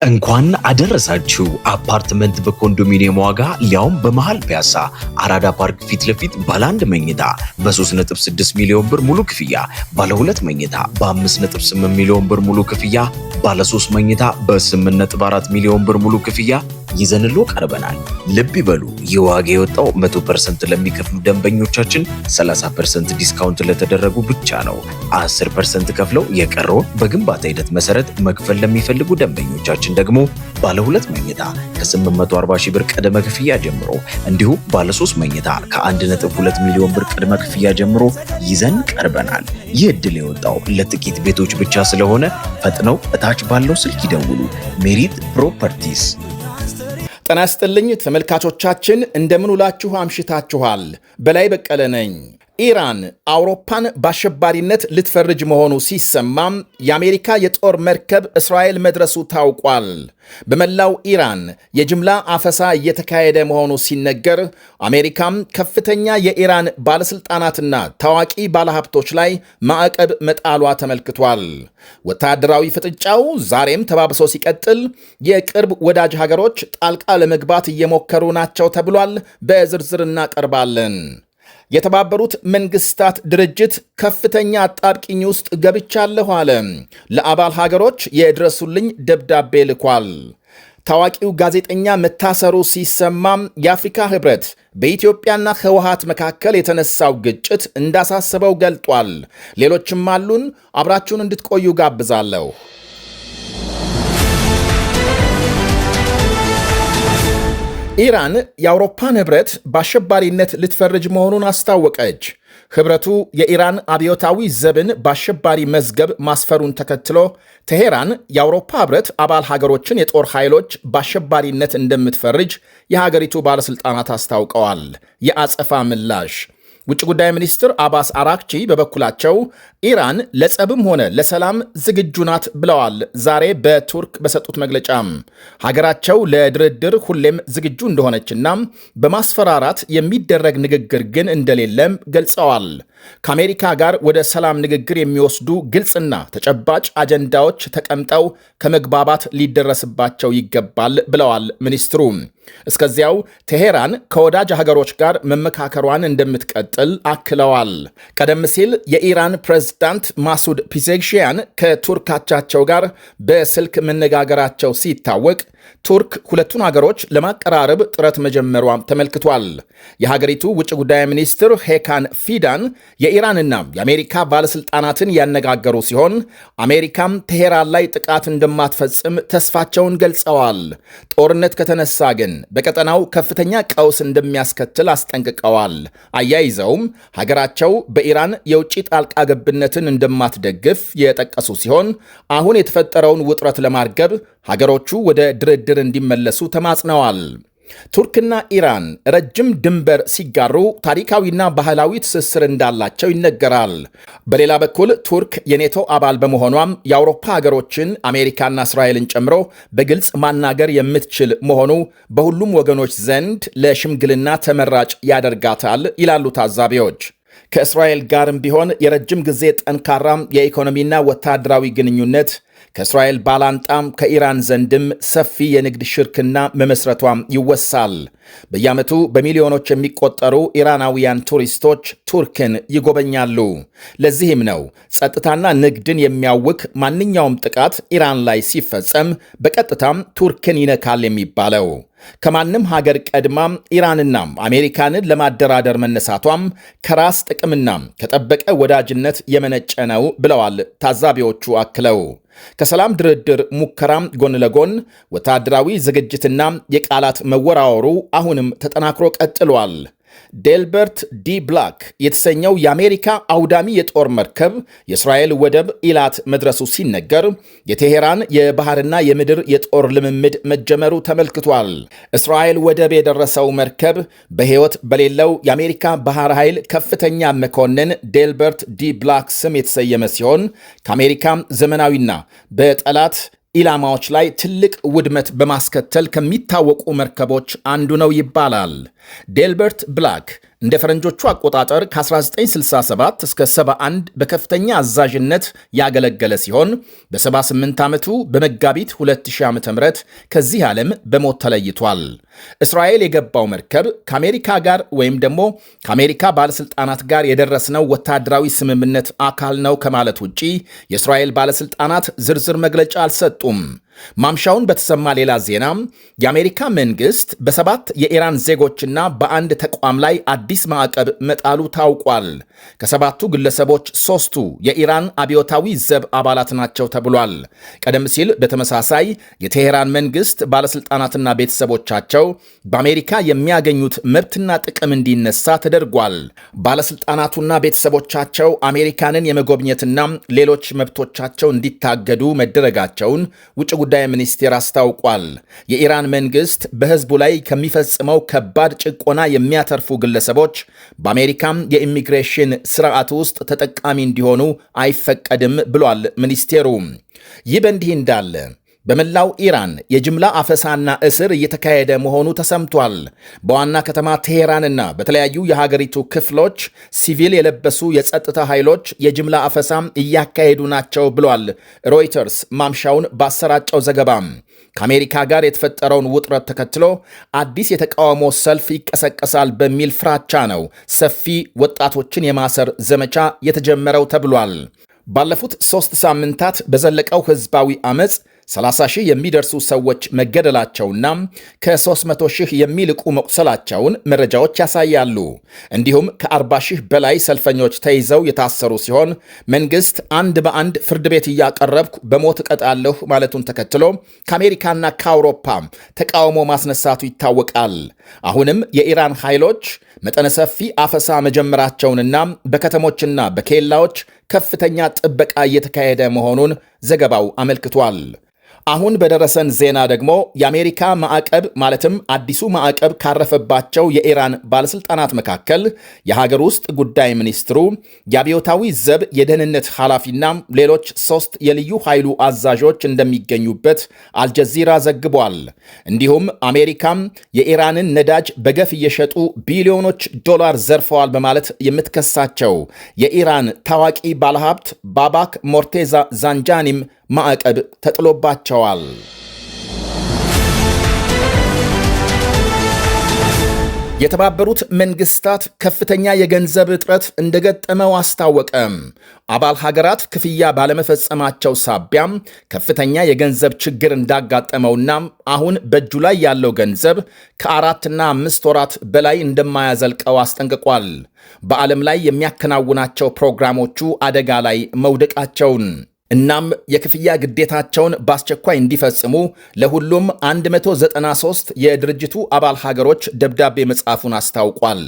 እንኳን አደረሳችሁ። አፓርትመንት በኮንዶሚኒየም ዋጋ ሊያውም በመሃል ፒያሳ አራዳ ፓርክ ፊት ለፊት ባለ 1 መኝታ በ3.6 ሚሊዮን ብር ሙሉ ክፍያ፣ ባለ 2 መኝታ በ5.8 ሚሊዮን ብር ሙሉ ክፍያ፣ ባለ 3 መኝታ በ8.4 ሚሊዮን ብር ሙሉ ክፍያ ይዘንሎ ቀርበናል። ልብ ይበሉ፣ ይህ ዋጋ የወጣው 100% ለሚከፍሉ ደንበኞቻችን 30% ዲስካውንት ለተደረጉ ብቻ ነው። 10% ከፍለው የቀረውን በግንባታ ሂደት መሰረት መክፈል ለሚፈልጉ ደንበኞቻችን ደግሞ ባለ 2 መኝታ ከ840 ሺህ ብር ቅድመ ክፍያ ጀምሮ እንዲሁም ባለ 3 መኝታ ከ1.2 ሚሊዮን ብር ቅድመ ክፍያ ጀምሮ ይዘን ቀርበናል። ይህ ዕድል የወጣው ለጥቂት ቤቶች ብቻ ስለሆነ ፈጥነው እታች ባለው ስልክ ይደውሉ። ሜሪት ፕሮፐርቲስ። ጤና ይስጥልኝ ተመልካቾቻችን፣ እንደምን ውላችሁ አምሽታችኋል? በላይ በቀለ ነኝ። ኢራን አውሮፓን በአሸባሪነት ልትፈርጅ መሆኑ ሲሰማም የአሜሪካ የጦር መርከብ እስራኤል መድረሱ ታውቋል። በመላው ኢራን የጅምላ አፈሳ እየተካሄደ መሆኑ ሲነገር አሜሪካም ከፍተኛ የኢራን ባለሥልጣናትና ታዋቂ ባለሀብቶች ላይ ማዕቀብ መጣሏ ተመልክቷል። ወታደራዊ ፍጥጫው ዛሬም ተባብሶ ሲቀጥል የቅርብ ወዳጅ ሀገሮች ጣልቃ ለመግባት እየሞከሩ ናቸው ተብሏል። በዝርዝር እናቀርባለን። የተባበሩት መንግስታት ድርጅት ከፍተኛ አጣብቂኝ ውስጥ ገብቻለሁ አለ። ለአባል ሀገሮች የድረሱልኝ ደብዳቤ ልኳል። ታዋቂው ጋዜጠኛ መታሰሩ ሲሰማም የአፍሪካ ህብረት በኢትዮጵያና ህወሓት መካከል የተነሳው ግጭት እንዳሳሰበው ገልጧል። ሌሎችም አሉን። አብራችሁን እንድትቆዩ ጋብዛለሁ። ኢራን የአውሮፓን ህብረት በአሸባሪነት ልትፈርጅ መሆኑን አስታወቀች። ህብረቱ የኢራን አብዮታዊ ዘብን በአሸባሪ መዝገብ ማስፈሩን ተከትሎ ቴሄራን የአውሮፓ ህብረት አባል ሀገሮችን የጦር ኃይሎች በአሸባሪነት እንደምትፈርጅ የሀገሪቱ ባለሥልጣናት አስታውቀዋል። የአጸፋ ምላሽ ውጭ ጉዳይ ሚኒስትር አባስ አራክቺ በበኩላቸው ኢራን ለጸብም ሆነ ለሰላም ዝግጁ ናት ብለዋል። ዛሬ በቱርክ በሰጡት መግለጫም ሀገራቸው ለድርድር ሁሌም ዝግጁ እንደሆነችና በማስፈራራት የሚደረግ ንግግር ግን እንደሌለም ገልጸዋል። ከአሜሪካ ጋር ወደ ሰላም ንግግር የሚወስዱ ግልጽና ተጨባጭ አጀንዳዎች ተቀምጠው ከመግባባት ሊደረስባቸው ይገባል ብለዋል ሚኒስትሩ። እስከዚያው ቴሄራን ከወዳጅ ሀገሮች ጋር መመካከሯን እንደምትቀጥል አክለዋል። ቀደም ሲል የኢራን ፕሬዝዳንት ማሱድ ፒዜግሺያን ከቱርክ አቻቸው ጋር በስልክ መነጋገራቸው ሲታወቅ ቱርክ ሁለቱን ሀገሮች ለማቀራረብ ጥረት መጀመሯም ተመልክቷል። የሀገሪቱ ውጭ ጉዳይ ሚኒስትር ሄካን ፊዳን የኢራንና የአሜሪካ ባለሥልጣናትን ያነጋገሩ ሲሆን አሜሪካም ቴሄራን ላይ ጥቃት እንደማትፈጽም ተስፋቸውን ገልጸዋል። ጦርነት ከተነሳ ግን በቀጠናው ከፍተኛ ቀውስ እንደሚያስከትል አስጠንቅቀዋል። አያይዘውም ሀገራቸው በኢራን የውጭ ጣልቃ ገብነትን እንደማትደግፍ የጠቀሱ ሲሆን አሁን የተፈጠረውን ውጥረት ለማርገብ ሀገሮቹ ወደ ድርድር እንዲመለሱ ተማጽነዋል። ቱርክና ኢራን ረጅም ድንበር ሲጋሩ ታሪካዊና ባህላዊ ትስስር እንዳላቸው ይነገራል። በሌላ በኩል ቱርክ የኔቶ አባል በመሆኗም የአውሮፓ ሀገሮችን አሜሪካና እስራኤልን ጨምሮ በግልጽ ማናገር የምትችል መሆኑ በሁሉም ወገኖች ዘንድ ለሽምግልና ተመራጭ ያደርጋታል ይላሉ ታዛቢዎች። ከእስራኤል ጋርም ቢሆን የረጅም ጊዜ ጠንካራም የኢኮኖሚና ወታደራዊ ግንኙነት ከእስራኤል ባላንጣም ከኢራን ዘንድም ሰፊ የንግድ ሽርክና መመስረቷም ይወሳል። በየዓመቱ በሚሊዮኖች የሚቆጠሩ ኢራናውያን ቱሪስቶች ቱርክን ይጎበኛሉ። ለዚህም ነው ጸጥታና ንግድን የሚያውክ ማንኛውም ጥቃት ኢራን ላይ ሲፈጸም በቀጥታም ቱርክን ይነካል የሚባለው። ከማንም ሀገር ቀድማም ኢራንናም አሜሪካንን ለማደራደር መነሳቷም ከራስ ጥቅምና ከጠበቀ ወዳጅነት የመነጨ ነው ብለዋል ታዛቢዎቹ አክለው። ከሰላም ድርድር ሙከራም ጎን ለጎን ወታደራዊ ዝግጅትና የቃላት መወራወሩ አሁንም ተጠናክሮ ቀጥሏል። ዴልበርት ዲ ብላክ የተሰኘው የአሜሪካ አውዳሚ የጦር መርከብ የእስራኤል ወደብ ኢላት መድረሱ ሲነገር የቴሄራን የባህርና የምድር የጦር ልምምድ መጀመሩ ተመልክቷል። እስራኤል ወደብ የደረሰው መርከብ በሕይወት በሌለው የአሜሪካ ባህር ኃይል ከፍተኛ መኮንን ዴልበርት ዲ ብላክ ስም የተሰየመ ሲሆን ከአሜሪካ ዘመናዊና በጠላት ኢላማዎች ላይ ትልቅ ውድመት በማስከተል ከሚታወቁ መርከቦች አንዱ ነው ይባላል። ዴልበርት ብላክ እንደ ፈረንጆቹ አቆጣጠር ከ1967 እስከ 71 በከፍተኛ አዛዥነት ያገለገለ ሲሆን በ78 ዓመቱ በመጋቢት 2000 ዓ.ም ከዚህ ዓለም በሞት ተለይቷል። እስራኤል የገባው መርከብ ከአሜሪካ ጋር ወይም ደግሞ ከአሜሪካ ባለሥልጣናት ጋር የደረስነው ወታደራዊ ስምምነት አካል ነው ከማለት ውጪ የእስራኤል ባለሥልጣናት ዝርዝር መግለጫ አልሰጡም። ማምሻውን በተሰማ ሌላ ዜና የአሜሪካ መንግስት በ7 የኢራን ዜጎችና በአንድ ተቋም ላይ አዲስ ማዕቀብ መጣሉ ታውቋል። ከ7ቱ ግለሰቦች 3ቱ የኢራን አብዮታዊ ዘብ አባላት ናቸው ተብሏል። ቀደም ሲል በተመሳሳይ የቴሄራን መንግስት ባለሥልጣናትና ቤተሰቦቻቸው በአሜሪካ የሚያገኙት መብትና ጥቅም እንዲነሳ ተደርጓል። ባለሥልጣናቱና ቤተሰቦቻቸው አሜሪካንን የመጎብኘትና ሌሎች መብቶቻቸው እንዲታገዱ መደረጋቸውን ውጭ ጉዳይ ሚኒስቴር አስታውቋል። የኢራን መንግስት በህዝቡ ላይ ከሚፈጽመው ከባድ ጭቆና የሚያተርፉ ግለሰቦች በአሜሪካም የኢሚግሬሽን ስርዓት ውስጥ ተጠቃሚ እንዲሆኑ አይፈቀድም ብሏል ሚኒስቴሩ። ይህ በእንዲህ እንዳለ በመላው ኢራን የጅምላ አፈሳና እስር እየተካሄደ መሆኑ ተሰምቷል። በዋና ከተማ ቴሄራንና በተለያዩ የሀገሪቱ ክፍሎች ሲቪል የለበሱ የጸጥታ ኃይሎች የጅምላ አፈሳም እያካሄዱ ናቸው ብሏል ሮይተርስ ማምሻውን ባሰራጨው ዘገባ። ከአሜሪካ ጋር የተፈጠረውን ውጥረት ተከትሎ አዲስ የተቃውሞ ሰልፍ ይቀሰቀሳል በሚል ፍራቻ ነው ሰፊ ወጣቶችን የማሰር ዘመቻ የተጀመረው ተብሏል። ባለፉት 3 ሳምንታት በዘለቀው ህዝባዊ አመፅ 30 ሺህ የሚደርሱ ሰዎች መገደላቸውና ከ300 ሺህ የሚልቁ መቁሰላቸውን መረጃዎች ያሳያሉ። እንዲሁም ከ40 ሺህ በላይ ሰልፈኞች ተይዘው የታሰሩ ሲሆን መንግስት አንድ በአንድ ፍርድ ቤት እያቀረብኩ በሞት እቀጣለሁ ማለቱን ተከትሎ ከአሜሪካና ከአውሮፓ ተቃውሞ ማስነሳቱ ይታወቃል። አሁንም የኢራን ኃይሎች መጠነ ሰፊ አፈሳ መጀመራቸውንና በከተሞችና በኬላዎች ከፍተኛ ጥበቃ እየተካሄደ መሆኑን ዘገባው አመልክቷል። አሁን በደረሰን ዜና ደግሞ የአሜሪካ ማዕቀብ ማለትም አዲሱ ማዕቀብ ካረፈባቸው የኢራን ባለሥልጣናት መካከል የሀገር ውስጥ ጉዳይ ሚኒስትሩ፣ የአብዮታዊ ዘብ የደህንነት ኃላፊና ሌሎች 3 የልዩ ኃይሉ አዛዦች እንደሚገኙበት አልጀዚራ ዘግቧል። እንዲሁም አሜሪካም የኢራንን ነዳጅ በገፍ እየሸጡ ቢሊዮኖች ዶላር ዘርፈዋል በማለት የምትከሳቸው የኢራን ታዋቂ ባለሀብት ባባክ ሞርቴዛ ዛንጃኒም ማዕቀብ ተጥሎባቸዋል። የተባበሩት መንግስታት ከፍተኛ የገንዘብ እጥረት እንደገጠመው አስታወቀ። አባል ሀገራት ክፍያ ባለመፈጸማቸው ሳቢያም ከፍተኛ የገንዘብ ችግር እንዳጋጠመውና አሁን በእጁ ላይ ያለው ገንዘብ ከ4 እና 5 ወራት በላይ እንደማያዘልቀው አስጠንቅቋል። በዓለም ላይ የሚያከናውናቸው ፕሮግራሞቹ አደጋ ላይ መውደቃቸውን እናም የክፍያ ግዴታቸውን በአስቸኳይ እንዲፈጽሙ ለሁሉም 193 የድርጅቱ አባል ሀገሮች ደብዳቤ መጻፉን አስታውቋል።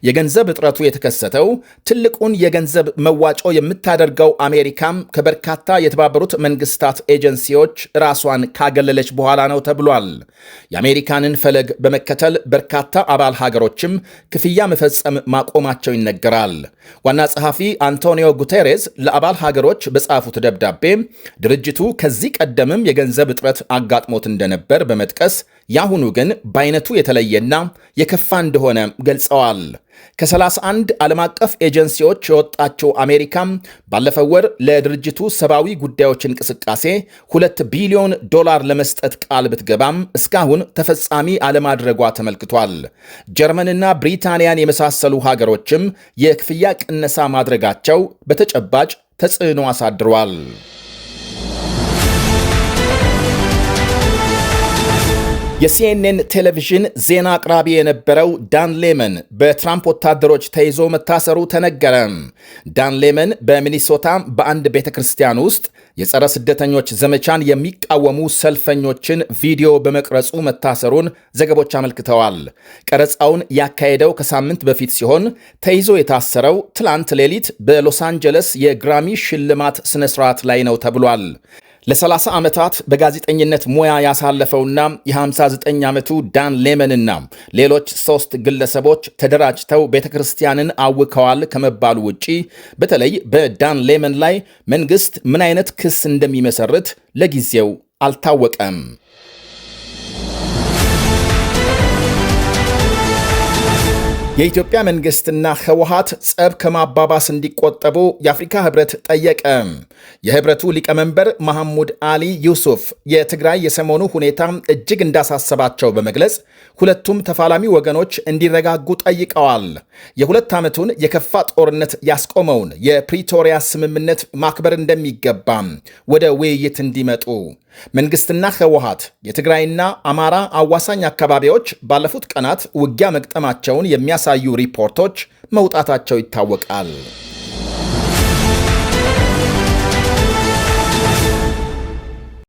የገንዘብ እጥረቱ የተከሰተው ትልቁን የገንዘብ መዋጮ የምታደርገው አሜሪካም ከበርካታ የተባበሩት መንግስታት ኤጀንሲዎች ራሷን ካገለለች በኋላ ነው ተብሏል። የአሜሪካንን ፈለግ በመከተል በርካታ አባል ሀገሮችም ክፍያ መፈጸም ማቆማቸው ይነገራል። ዋና ጸሐፊ አንቶኒዮ ጉቴሬዝ ለአባል ሀገሮች በጻፉት ደብዳቤ ድርጅቱ ከዚህ ቀደምም የገንዘብ እጥረት አጋጥሞት እንደነበር በመጥቀስ ያሁኑ ግን በአይነቱ የተለየና የከፋ እንደሆነ ገልጸዋል። ከ31 ዓለም አቀፍ ኤጀንሲዎች የወጣችው አሜሪካም ባለፈው ወር ለድርጅቱ ሰብአዊ ጉዳዮች እንቅስቃሴ $2 ቢሊዮን ለመስጠት ቃል ብትገባም እስካሁን ተፈጻሚ አለማድረጓ ተመልክቷል። ጀርመንና ብሪታንያን የመሳሰሉ ሀገሮችም የክፍያ ቅነሳ ማድረጋቸው በተጨባጭ ተጽዕኖ አሳድሯል። የሲኤንኤን ቴሌቪዥን ዜና አቅራቢ የነበረው ዳን ሌመን በትራምፕ ወታደሮች ተይዞ መታሰሩ ተነገረ። ዳን ሌመን በሚኒሶታ በአንድ ቤተ ክርስቲያን ውስጥ የጸረ ስደተኞች ዘመቻን የሚቃወሙ ሰልፈኞችን ቪዲዮ በመቅረጹ መታሰሩን ዘገቦች አመልክተዋል። ቀረጻውን ያካሄደው ከሳምንት በፊት ሲሆን ተይዞ የታሰረው ትላንት ሌሊት በሎስ አንጀለስ የግራሚ ሽልማት ስነስርዓት ላይ ነው ተብሏል። ለ30 ዓመታት በጋዜጠኝነት ሙያ ያሳለፈውና የ59 ዓመቱ ዳን ሌመንና ሌሎች 3 ግለሰቦች ተደራጅተው ቤተክርስቲያንን አውከዋል ከመባሉ ውጪ በተለይ በዳን ሌመን ላይ መንግስት ምን አይነት ክስ እንደሚመሰርት ለጊዜው አልታወቀም። የኢትዮጵያ መንግስትና ህወሓት ጸብ ከማባባስ እንዲቆጠቡ የአፍሪካ ህብረት ጠየቀ። የህብረቱ ሊቀመንበር መሐሙድ አሊ ዩሱፍ የትግራይ የሰሞኑ ሁኔታ እጅግ እንዳሳሰባቸው በመግለጽ ሁለቱም ተፋላሚ ወገኖች እንዲረጋጉ ጠይቀዋል። የሁለት ዓመቱን የከፋ ጦርነት ያስቆመውን የፕሪቶሪያ ስምምነት ማክበር እንደሚገባም ወደ ውይይት እንዲመጡ መንግስትና ህወሓት የትግራይና አማራ አዋሳኝ አካባቢዎች ባለፉት ቀናት ውጊያ መግጠማቸውን የሚያሳዩ ሪፖርቶች መውጣታቸው ይታወቃል።